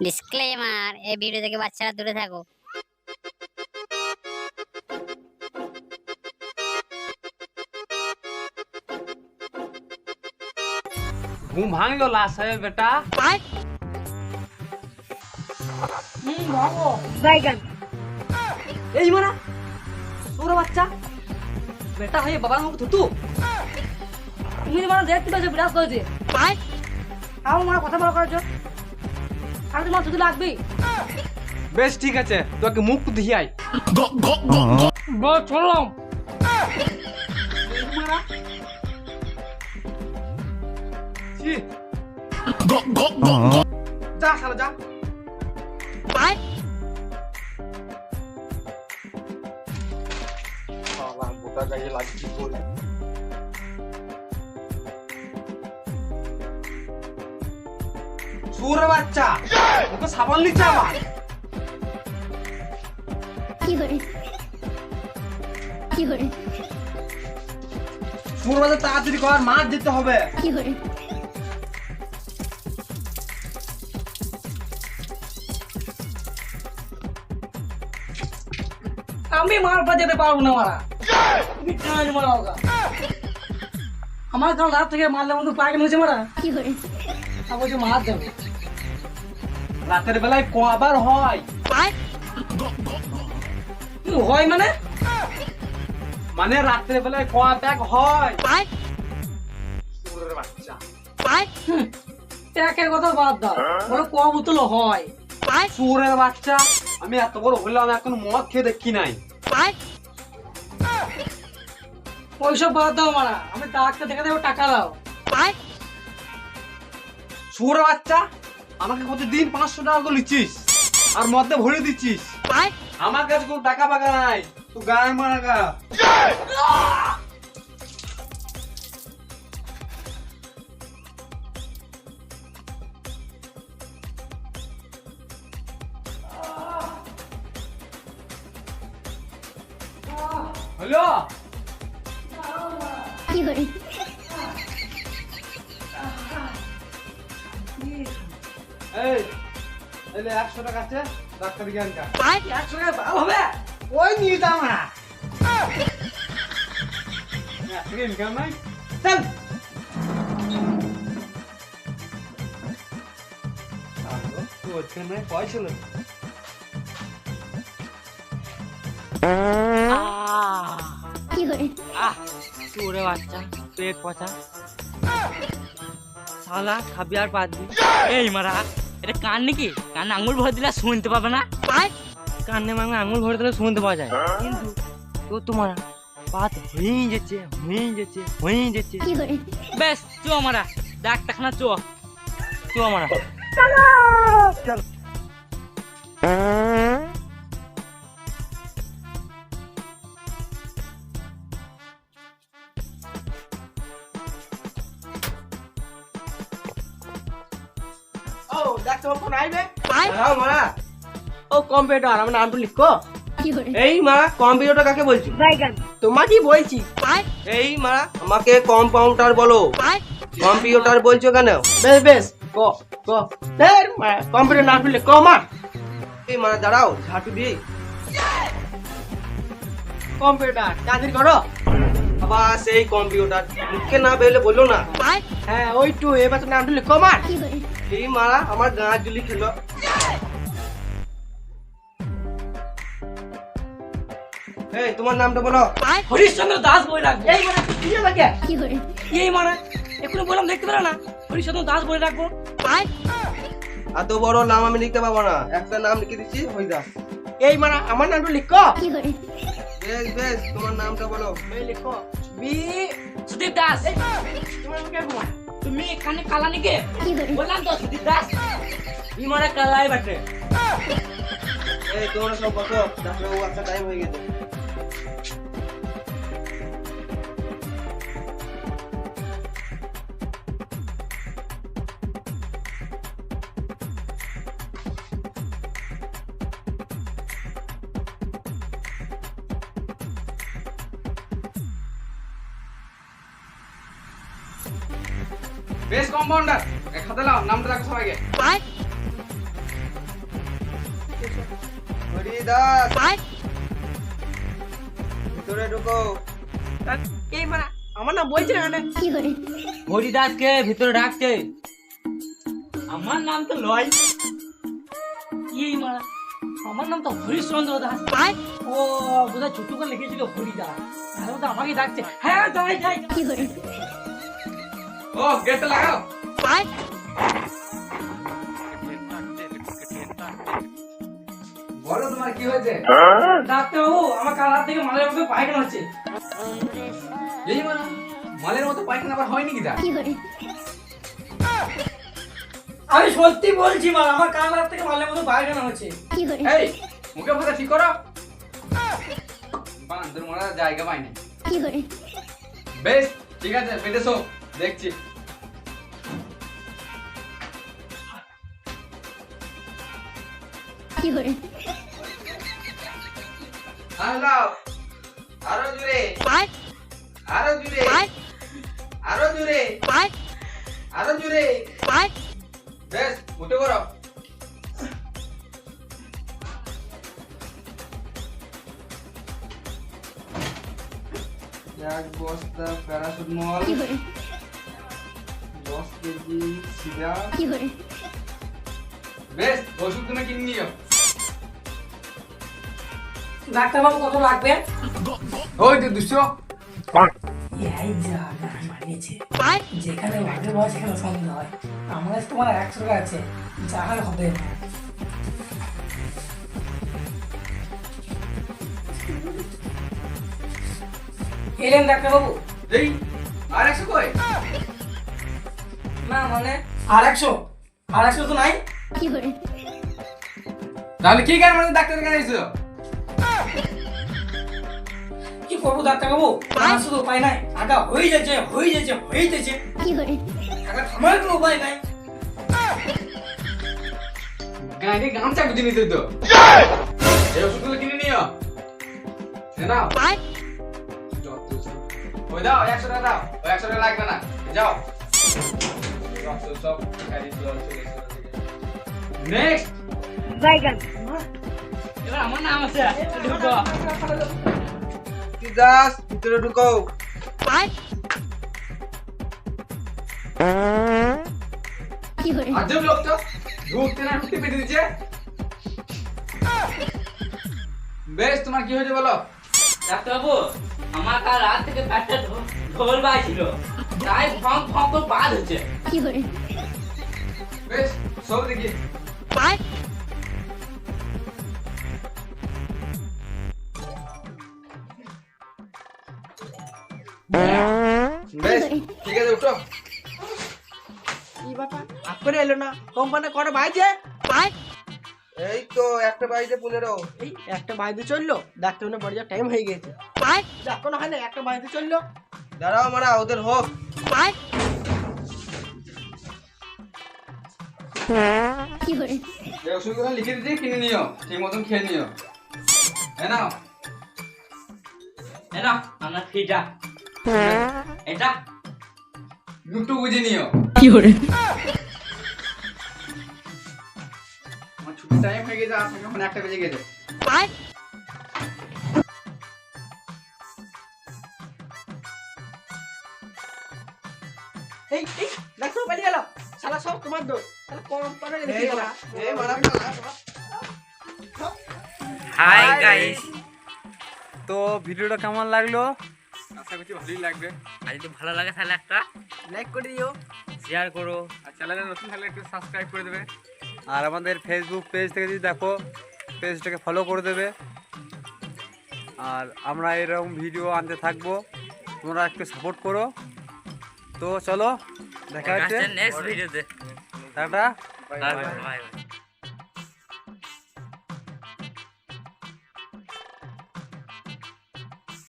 Disclaimer, এই video থেকে বাচ্চারা দূরে থাকো। ঘুম ভাঙলো লাশ হবে বেটা। এই মারা তোর বাচ্চা বেটা হয়ে বাবার মুখ থুতু তুমি মারা দেখতে পাচ্ছ বিরাজ করেছে আমার মারা কথা বলা করার জন্য আর তোমার থুতু লাগবেই। বেশ ঠিক আছে, তোকে মুখ দিয়ে আই। চললাম যা শালা যা। গোটা গায়ে লাগছে সুর বাচ্চা, ওকে সাবান নিচ্ছে আবার। সুর বাচ্চা তাড়াতাড়ি কর, মাছ দিতে হবে। আমি মার পা যেতে পারবো না মারা তুমি টান মারা ওগা আমার কাল রাত থেকে মারলে মতো পায়খানা হয়েছে মারা আর বলছে মার দেবে রাতের বেলায় কবার হয়? কি হয় মানে মানে রাতের বেলায় কয়া ব্যাগ হয়? সুরের বাচ্চা, একের কথা বাদ দাও বলো ক বোতল হয় সুরের বাচ্চা। আমি এত বড় হলাম এখন মদ খেয়ে দেখি নাই। ওইসব বাদ দাও মারা আমি ডাক্তার দেখে দেবো টাকা দাও সুরের বাচ্চা, আমাকে প্রতিদিন 500 টাকা করে নিচ্ছিস আর মধ্যে ভরে দিচ্ছিস। আমার কাছে কোনো টাকা পাকা নাই, তুই গায়ে মারা গা। হ্যালো, এই এলে 100 টাকা আছে, ডাক্তার জ্ঞান কা 100 টাকা ভালো হবে ওই নিয়ে যা মারা। ইনকাম নাই, চল। তুই ওখানে পয়সা নেই। সুরে বাচ্চা পেট পচা শালা খাবি আর পারবি এই মারা এটা কান নাকি কানে আঙুল ভরে দিলে শুনতে পাবে না কানে মানে আঙুল ভরে দিলে শুনতে পাওয়া যায় কিন্তু তো তোমার বাত হয়েই যাচ্ছে বেশ চো মারা ডাক্তারখানা চো মারা চল ও ডাক্তার কোন আইবে? দাঁড়াও মারা। ও কম্পিউটার, আমার নামটা লিখো। এই মা কম্পিউটার কাকে বলছি? তোমাকে বলছি। এই মা আমাকে কম্পাউন্ডার বলো। কম্পিউটার বলছো কেন? বেশ বেশ ক ক। কম্পিউটার না খুললে ক মা। এই মা দাঁড়াও ঝাঁটু দিয়ে। কম্পিউটার তাড়াতাড়ি করো। আবার সেই কম্পিউটার মুখে না বেরোলে বললো না। হ্যাঁ ওই তো, এবার তো নামটা লিখো মার। এই মারা আমার গাঁ জুলি খেলো। এই তোমার নামটা বলো। হরিশ্চন্দ্র দাস বই রাখবো এই মানে কি লাগে এই মানে এখনো বললাম দেখতে পেলো না হরিশ্চন্দ্র দাস বই রাখবো এত বড় নাম আমি লিখতে পারবো না, একটা নাম লিখে দিচ্ছি হরিদাস। এই মারা আমার নামটা লিখো। বেশ বেশ তোমার নামটা বলো। এই লিখো বি সুদীপ দাস তোমার মুখে ঘুমা তুমি এখানে কালা নাকি বললাম তো সুদীপ দাস ই মারা কালাই বাটে এই তোমরা সব বসো, ডাক্তারবাবু একটা টাইম হয়ে গেছে। বেশ কম্পাউন্ডার, এক হাতে লাও, নামটা রাখো সবাইকে। হরিদাস ভিতরে ঢুকো। এই মারা আমার নাম বলছে না হরিদাসকে ভিতরে ডাকছে। আমার নাম তো লয়। এই মারা আমার নাম তো হরিশ্চন্দ্র দাস। ও বোধহয় ছোট করে লিখেছিল হরিদাস, তাহলে তো আমাকে ডাকছে। হ্যাঁ যাই যাই। ও গেটটা লাগাও। বলো তোমার কি হয়েছে? ডাক্তারবাবু আমার কাল রাত থেকে মালের মধ্যে পায়খানা হচ্ছে। এই মানে মালের মতো পায়খানা আবার হয় নাকি? আমি সত্যি বলছি মা, আমার কাল রাত থেকে মালের মধ্যে পায়খানা হচ্ছে। এই মুখে ভাষা ঠিক করো। বান্দর মারা জায়গা পাই না। বেশ ঠিক আছে, বেঁধেছো দেখছি। হ্যালো, আরো জোরে, আরো জোরে, আরো জোরে, আরো জোরে। বেশ উঠে করো। এক বস্তা প্যারাসিটামল, 10 কেজি সিরাপ। বেশ ওষুধ তুমি কিনে নিও। ডাক্তারবাবু কত লাগবে? ওই তো 200। এই যা গান বানিয়েছে। যেখানে ভাগে বয় সেখানে সন্দেহ হয়। আমার কাছে তোমার 100 টাকা আছে, যাহার হবে না। এলেন ডাক্তারবাবু? এই আর 100 কই? না মানে আর 100 তো নাই। তাহলে কি গান মানে ডাক্তারের কাছে এসেছো? কি করবো ডাক্তারবাবু, আমার শুধু উপায় নাই। আগা হয়ে যাচ্ছে আগা থামার কোনো উপায় নাই। গায়ে গামছা গুজে নিতে তো। এই ওষুধগুলো কিনে নিও। নাও। ওই দাও 100 টাকা দাও। ওই 100 টাকা লাগবে না, যাও। সব খালি চলে নেক্সট এবার আমার নাম আছে, ঢুকো। হরিদাস ভিতরে ঢুকো। আজব লোক তো, ঢুকতে না ঢুকতে পেটে দিচ্ছে। বেশ তোমার কি হয়েছে বলো? ডাক্তারবাবু আমার কাল রাত থেকে পেটটা ঢোল বাজছিল, তাই ফং ফং করে বাদ হচ্ছে। বেশ সব দেখি। বেশ ঠিক আছে, উঠো। কি ব্যাপার আপ করে এলো না? কোম্পানি কটা বাজে? এই তো একটা বাজে 15। এই একটা বাজে চললো, ডাক্তার মনে পড়ে টাইম হয়ে গেছে। এখনো হয় না, একটা বাজে চললো। দাঁড়াও মারা, ওদের হোক। এই ওষুধগুলো লিখে দিচ্ছি, কিনে নিও, ঠিক মতন খেয়ে নিও। হ্যাঁ নাও। না আমার ফিটা এটা একটু বুঝে নিও। আমার ছুটি টাইম হয়ে গেছে, আর এখন 1টা বেজে গেছে। এই ডাক্তার পালিয়ে গেল, শালা সব তোমার দোষ। শালা কোম্পানি রেখে গেল। এই মারা হাই গাইস, তো ভিডিওটা কেমন লাগলো? আশা করছি ভালোই লাগবে। আর যদি ভালো লাগে তাহলে একটা লাইক করে দিও, শেয়ার করো, আর চ্যানেলে নতুন থাকলে একটু সাবস্ক্রাইব করে দেবে। আর আমাদের ফেসবুক পেজ থেকে যদি দেখো, পেজটাকে ফলো করে দেবে। আর আমরা এরকম ভিডিও আনতে থাকবো, তোমরা একটু সাপোর্ট করো। তো চলো দেখা হচ্ছে নেক্সট ভিডিওতে। টাটা। Bye bye.